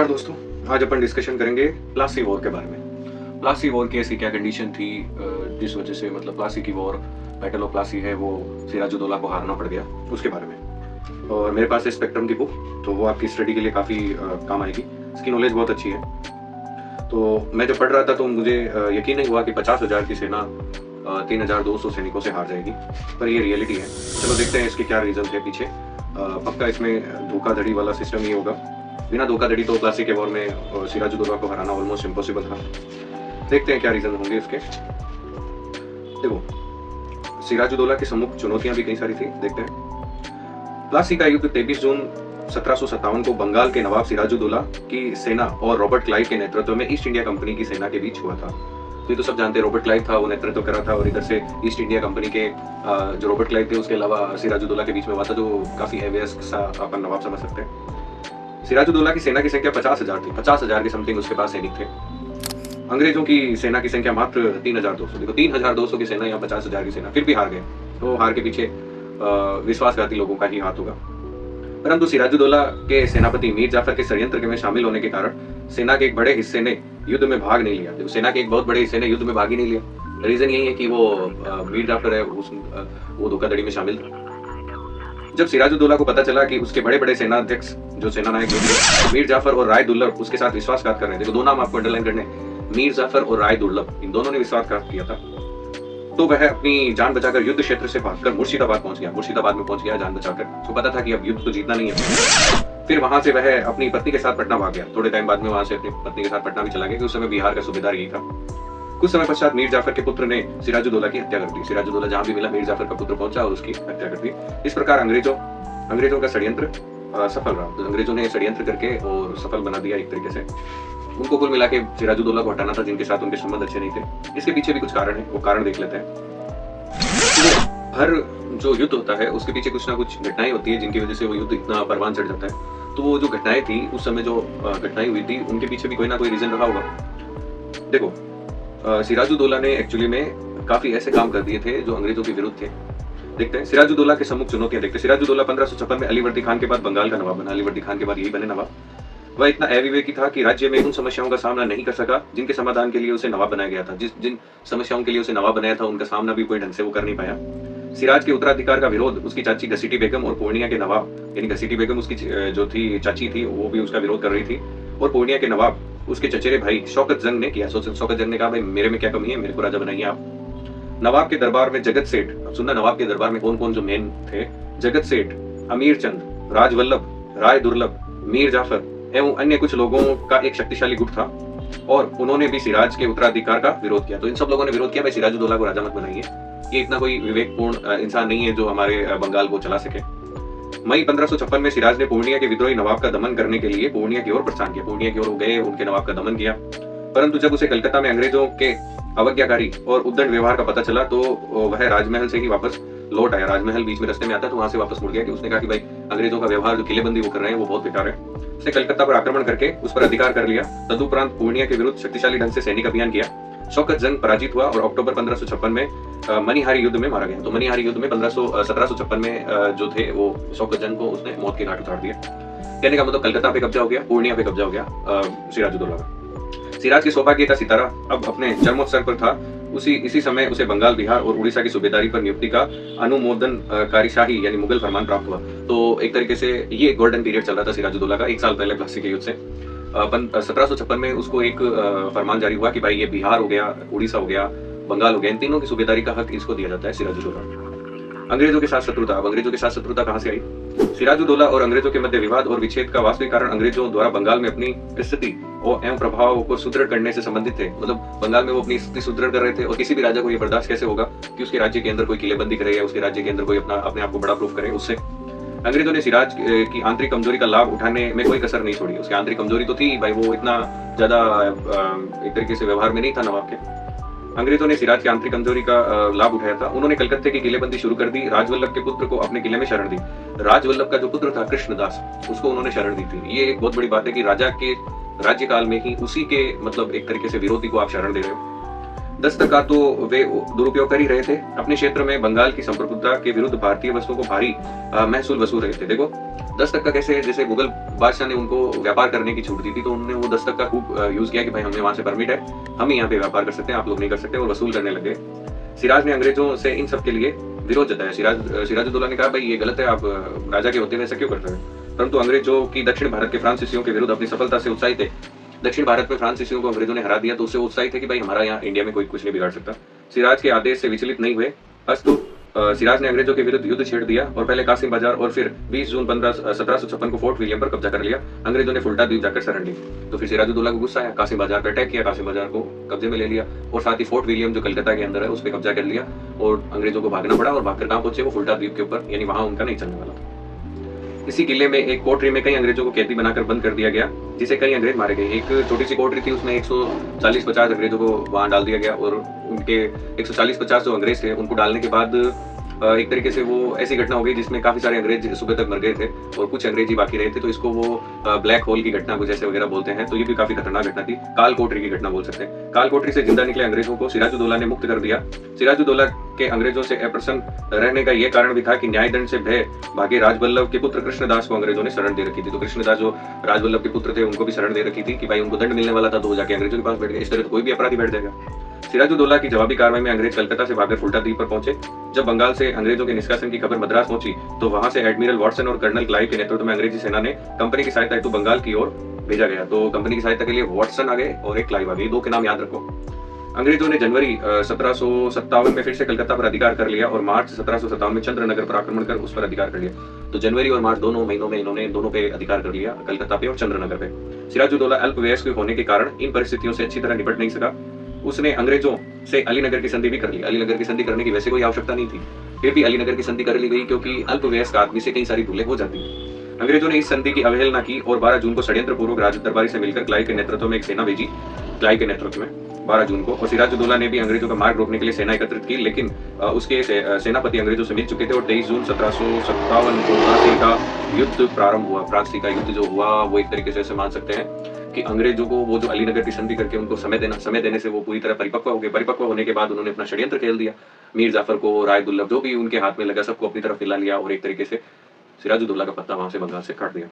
नमस्कार दोस्तों, आज अपन डिस्कशन करेंगे प्लासी वॉर के बारे में। प्लासी वॉर की ऐसी क्या कंडीशन थी जिस वजह से मतलब प्लासी की वॉर, बैटल ऑफ प्लासी है वो सिराजुद्दौला को हारना पड़ गया, उसके बारे में। और मेरे पास है स्पेक्ट्रम की बुक, तो वो आपकी स्टडी के लिए काफ़ी काम आएगी। इसकी नॉलेज बहुत अच्छी है। तो मैं जब पढ़ रहा था तो मुझे यकीन नहीं हुआ कि 50,000 की सेना 3,200 सैनिकों से हार जाएगी, पर ये रियलिटी है। चलो देखते हैं इसके क्या रीजन है पीछे। पक्का इसमें धोखाधड़ी वाला सिस्टम ही होगा। बिना धोखाधड़ी तो प्लासी के वॉर में सिराजुद्दौला को हराना ऑलमोस्ट इम्पॉसिबल था। देखते हैं क्या रीजन होंगे इसके। देखो, सिराजुद्दौला के सम्मुख चुनौतियां भी कई सारी थी। देखते हैं। प्लासी का युद्ध 23 जून 1757 को बंगाल के नवाब सिराजुद्दौला की सेना और रॉबर्ट क्लाइव के नेतृत्व में ईस्ट इंडिया कंपनी की सेना के बीच हुआ था। तो ये तो सब जानते हैं, रॉबर्ट क्लाइव था, वो नेतृत्व करा था, और इधर से ईस्ट इंडिया कंपनी के जो रॉबर्ट क्लाइव थे उसके अलावा सिराजुद्दौला के बीच में हुआ था, जो काफी एवियस सा अपन नवाब समझ सकते हैं। सिराजुद्दौला की सेना की संख्या 50,000 थी। 50,000 के समथिंग उसके पास सैनिक थे। अंग्रेजों की सेना की संख्या मात्र 3,200। देखो, 3,200 की सेना या 50,000 की सेना, फिर भी हार गए। तो हार के पीछे विश्वासघाती लोगों का ही हाथ होगा। परंतु सिराजुद्दौला के सेनापति मीर जाफर के षड्यंत्र में शामिल होने के कारण सेना के एक बड़े हिस्से ने युद्ध में भाग नहीं लिया। तो सेना के एक बहुत बड़े हिस्से ने युद्ध में भाग ही नहीं लिया। रीजन यही है कि वो मीर जाफर है, वो धोखाधड़ी में शामिल था। जब सिराजुद्दौला को पता चला कि उसके बड़े बड़े सेनाध्यक्ष, जो सेनानायक मीर जाफर और राय दुर्लभ उसके साथ विश्वासघात कर रहे थे, तो दो नाम आपको अंडरलाइन करने, मीर जाफर और राय दुर्लभ, इन दोनों ने विश्वासघात किया था, तो वह अपनी जान बचाकर युद्ध क्षेत्र से भागकर मुर्शिदाबाद पहुंच गया। मुर्शिदाबाद में पहुंच गया जान बचाकर। उसको पता था कि अब युद्ध तो जीतना नहीं है। फिर वहां से वह अपनी पत्नी के साथ पटना भाग गया। थोड़े टाइम बाद में वहां से अपनी पत्नी के साथ पटना भी चला गया, क्योंकि उस समय बिहार का सूबेदार यही था। कुछ समय पश्चात मीर जाफर के पुत्र ने सिराजुद्दौला की हत्या कर दी। सिराजुद्दौला जहां भी मिला, मीर जाफर का पुत्र पहुंचा और उसकी हत्या कर दी। इस प्रकार अंग्रेजों का षड्यंत्र सफल रहा। तो अंग्रेजों ने षड्यंत्र करके और सफल बना दिया एक तरीके से। उनको कुल मिला के सिराजुद्दौला को हटाना था, जिनके साथ उनके संबंध अच्छे नहीं थे। इसके पीछे भी कुछ कारण है, वो कारण देख लेते हैं। हर जो युद्ध होता है उसके पीछे कुछ ना कुछ घटनाएं होती है जिनकी वजह से वो युद्ध इतना परवान चढ़ जाता है। तो वो जो घटनाएं थी उस समय, जो घटनाएं हुई थी, उनके पीछे भी कोई ना कोई रीजन रहा होगा। देखो, सिराजुद्दौला ने एक्चुअली में काफी ऐसे काम कर दिए थे जो अंग्रेजों के विरुद्ध थे। देखते हैं सिराजुद्दौला के सम्मुख चुनौतियां। देखते हैं। सिराजुद्दौला 1556 में अलीवर्दी खान के बाद बंगाल का नवाब बना। अलीवर्दी खान के बाद यही बने नवाब। वह इतना अविवेकी था कि राज्य में उन समस्याओं का सामना नहीं कर सका जिनके समाधान के लिए उसे नवाब बनाया गया था। जिन समस्याओं के लिए उसे नवाब बनाया था, उनका सामना भी कोई ढंग से वो कर नहीं पाया। सिराज के उत्तराधिकार का विरोध उसकी चाची घसीटी बेगम और पूर्णिया के नवाब, यानी घसीटी बेगम उसकी जो थी चाची थी, वो भी उसका विरोध कर रही थी, और पूर्णिया के नवाब उसके चचेरे भाई शौकत जंग ने किया। शौकत जंग ने कहा, भाई मेरे में क्या कमी है, मेरे को राजा बनाइए आप। नवाब के दरबार में जगत सेठ, अब सुनना, नवाब के दरबार में कौन कौन जो मेन थे, जगत सेठ, अमीर चंद, राजवल्लभ, राय दुर्लभ, मीर जाफर एवं अन्य कुछ लोगों का एक शक्तिशाली गुट था, और उन्होंने भी सिराज के उत्तराधिकार का विरोध किया। तो इन सब लोगों ने विरोध किया, भाई सिराजुद्दौला को राजा मत बनाइए, ये इतना कोई विवेकपूर्ण इंसान नहीं है जो हमारे बंगाल को चला सके। मई 1556 में सिराज ने पूर्णिया के विद्रोही नवाब का दमन करने के लिए पूर्णिया की ओर प्रस्थान किया। पूर्णिया की ओर गए, उनके नवाब का दमन किया। परंतु जब उसे कलकत्ता में अंग्रेजों के अवज्ञाकारी और उद्दंड व्यवहार का पता चला, तो वह राजमहल से ही वापस लौट आया। राजमहल बीच में रास्ते में आता, तो वहां से वापस मुड़ गया कि उसने कहा कि भाई अंग्रेजों का व्यवहार, जो किलेबंदी वो कर रहे हैं, वो बहुत बेकार है। उसने कलकत्ता पर आक्रमण करके उस पर अधिकार कर लिया। तदुपरांत पूर्णिया के विरुद्ध शक्तिशाली ढंग से सैनिक अभियान किया। शौकत जंग पराजित हुआ और अक्टूबर 1556 में मनिहारी युद्ध में मारा गया। तो मनिहारी युद्ध में 1756 में जो थे वो शौकत जंग को उसने मौत के घाट उतार दिया। कहने का मतलब कलकत्ता पे कब्जा हो गया, पूर्णिया पे कब्जा हो गया सिराजुद्दौला का। सिराज के सौभाग्य का सितारा अब अपने चरमोत्कर्ष पर था। इसी समय उसे बंगाल, बिहार और उड़ीसा की सूबेदारी पर नियुक्ति का अनुमोदनकारी शाही यानी मुगल फरमान प्राप्त हुआ। तो एक तरीके से ये गोल्डन पीरियड चल रहा था सिराजुद्दौला का, एक साल पहले प्लासी के युद्ध से। 1756 में उसको एक फरमान जारी हुआ कि भाई ये बिहार हो गया, उड़ीसा हो गया, बंगाल हो गया, इन तीनों की सूबेदारी का हक इसको दिया जाता है सिराजुद्दौला। अंग्रेजों के साथ शत्रुता। अब अंग्रेजों के साथ शत्रुता कहां से आई? सिराजुद्दौला और अंग्रेजों के मध्य विवाद और विच्छेद का वास्तविक कारण अंग्रेजों द्वारा बंगाल में अपनी स्थिति एवं प्रभाव को सुदृढ़ करने से संबंधित थे। मतलब बंगाल में वो अपनी स्थिति सुदृढ़ कर रहे थे, और किसी भी राजा को ये बर्दाश्त कैसे होगा कि उसके राज्य के अंदर कोई किलेबंदी करे या उसके राज्य के अंदर कोई अपने आप को बड़ा प्रूफ करे। उससे अंग्रेजों ने सिराज की आंतरिक कमजोरी का लाभ उठाने में कोई कसर नहीं छोड़ी। उसकी आंतरिक कमजोरी तो थी, भाई वो इतना ज्यादा एक तरीके से व्यवहार में नहीं था नवाब के। अंग्रेजों ने सिराज की आंतरिक कमजोरी का लाभ उठाया था। उन्होंने कलकत्ते की किलेबंदी शुरू कर दी। राजवल्लभ के पुत्र को अपने किले में शरण दी। राजवल्लभ का जो पुत्र था कृष्णदास, उसको उन्होंने शरण दी थी। ये एक बहुत बड़ी बात है कि राजा के राज्यकाल में ही उसी के मतलब एक तरीके से विरोधी को आप शरण दे रहे हो। दस्तक का तो वे दुरुपयोग कर ही रहे थे। अपने क्षेत्र में बंगाल की संप्रभुता के विरुद्ध भारतीय वस्तुओं को भारी महसूल वसूल रहे थे। देखो, 10 तक का कैसे, जैसे मुगल बादशाह ने उनको व्यापार करने की छूट दी थी, तो उन्होंने वो 10 तक का खूब यूज किया कि भाई हमें वहां से परमिट है, हम ही यहाँ पे व्यापार कर सकते हैं, आप लोग नहीं कर सकते, और वसूल करने लगे। सिराज ने अंग्रेजों से इन सब के लिए विरोध जताया। सिराजुद्दौला ने कहा भाई ये गलत है, आप राजा के होते हुए ऐसा क्यों कर रहे हैं। परंतु अंग्रेज जो कि दक्षिण भारत के फ्रांसीसियों के विरुद्ध अपनी सफलता से उत्साहित थे, दक्षिण भारत में फ्रांसीसियों को अंग्रेजों ने हरा दिया, तो उससे उत्साहित थे कि भाई हमारा यहाँ इंडिया में कोई कुछ नहीं बिगाड़ सकता। सिराज के आदेश से विचलित नहीं हुए, अस्तु सिराज ने अंग्रेजों के विरुद्ध युद्ध छेड़ दिया और पहले कासिम बाजार और फिर 20 जून 1756 को फोर्ट विलियम पर कब्जा कर लिया। अंग्रेजों ने फुल्टा द्वीप जाकर शरण ली। तो फिर सिराजुद्दौला को गुस्सा आया, कासिम बाजार पर अटैक किया, कासिम बाजार को कब्जे में ले लिया और साथ ही फोर्ट विलियम जो कलकत्ता के अंदर है उस पर कब्जा कर लिया और अंग्रेजों को भागना पड़ा और भागकर कहाँ पहुंचे, वो फुल्टा द्वीप के ऊपर, यानी वहां उनका नहीं चलने वाला। इसी किले में एक कोठरी में कई अंग्रेजों को कैदी बनाकर बंद कर दिया गया, जिसे कई अंग्रेज मारे गए। एक छोटी सी कोठरी थी, उसमें 140-50 अंग्रेजों को वहां डाल दिया गया और उनके 140-50 जो अंग्रेज थे उनको डालने के बाद एक तरीके से वो ऐसी घटना हो गई जिसमें काफी सारे अंग्रेज सुबह तक मर गए थे और कुछ अंग्रेज ही बाकी रहे थे। तो इसको वो ब्लैक होल की घटना कुछ ऐसे वगैरह बोलते हैं। तो ये भी काफी खतरनाक घटना थी, काल कोठरी की घटना बोल सकते हैं। काल कोठरी से जिंदा निकले अंग्रेजों को सिराजुद्दौला ने मुक्त कर दिया। सिराजुद्दौला के अंग्रेजों से अप्रसन्न रहने का यह कारण भी था कि न्यायदंड से भय भागे राजवल्लभ के पुत्र कृष्णदास को अंग्रेजों ने शरण दे रखी थी। तो कृष्णदास जो राजवल्लभ के पुत्र थे उनको भी शरण दे रखी थी कि भाई उनको दंड मिलने वाला था, तो वो जाके अंग्रेजों के पास बैठ गए। इस तरह तो कोई भी अपराधी बैठ जाएगा। सिराजुद्दौला की जवाबी कार्रवाई में अंग्रेज कलकत्ता से भागकर फुल्टा द्वीप पर पहुंचे। जब बंगाल से अंग्रेजों के निष्कासन की खबर मद्रास पहुंची तो वहां से एडमिरल वॉटसन और कर्नल क्लाइव के नेतृत्व में अंग्रेजी सेना ने कंपनी की सहायता हेतु बंगाल की ओर भेजा गया। तो कंपनी की सहायता के लिए वॉटसन आ गए और एक क्लाइव आ गए, दो के नाम याद रखो। अंग्रेजों ने जनवरी 1757 में फिर से कलकत्ता पर अधिकार कर लिया और मार्च 1757 में चंद्रनगर पर आक्रमण कर उस पर अधिकार कर लिया। तो जनवरी और मार्च दोनों महीनों में इन्होंने दोनों पे अधिकार कर लिया, कलकत्ता पे और चंद्रनगर पे। सिराजुद्दौला अल्पवयस्क होने के कारण इन परिस्थितियों से अच्छी तरह निपट नहीं सका। उसने अंग्रेजों से अलीनगर की संधि भी कर ली। अलीनगर की संधि करने की वैसे कोई आवश्यकता नहीं थी, फिर भी अलीनगर की संधि कर ली गई क्योंकि अल्पवयस्क आदमी से कई सारी भूलें हो जाती हैं। अंग्रेजों ने इस संधि की अवहेलना की और 12 जून को षड्यंत्र पूर्वक राज दरबारी से मिलकर क्लाइव के नेतृत्व में एक सेना भेजी। क्लाइव के नेतृत्व में 12 जून को, और सिराजुद्दौला ने भी अंग्रेजों का मार्ग रोकने के लिए सेना एकत्रित की, लेकिन उसके सेनापति अंग्रेजों से मिल चुके थे और 23 जून 1757 को फ्रांसी का युद्ध प्रारंभ हुआ। फ्रांसी का युद्ध जो हुआ वो एक तरीके से ऐसे मान सकते हैं कि अंग्रेजों को वो जो अलीनगर की संधि करके उनको समय देने से वो पूरी तरह परिपक्व हो गए। परिपक्व होने के बाद उन्होंने अपना षड्यंत्र खेल दिया। मीर जाफर को, राय दुर्लभ जो भी उनके हाथ में लगा सबको अपनी तरफ हिला लिया और एक तरीके से सिराजुद्दौला का पत्ता वहां से बंगाल से काट दिया।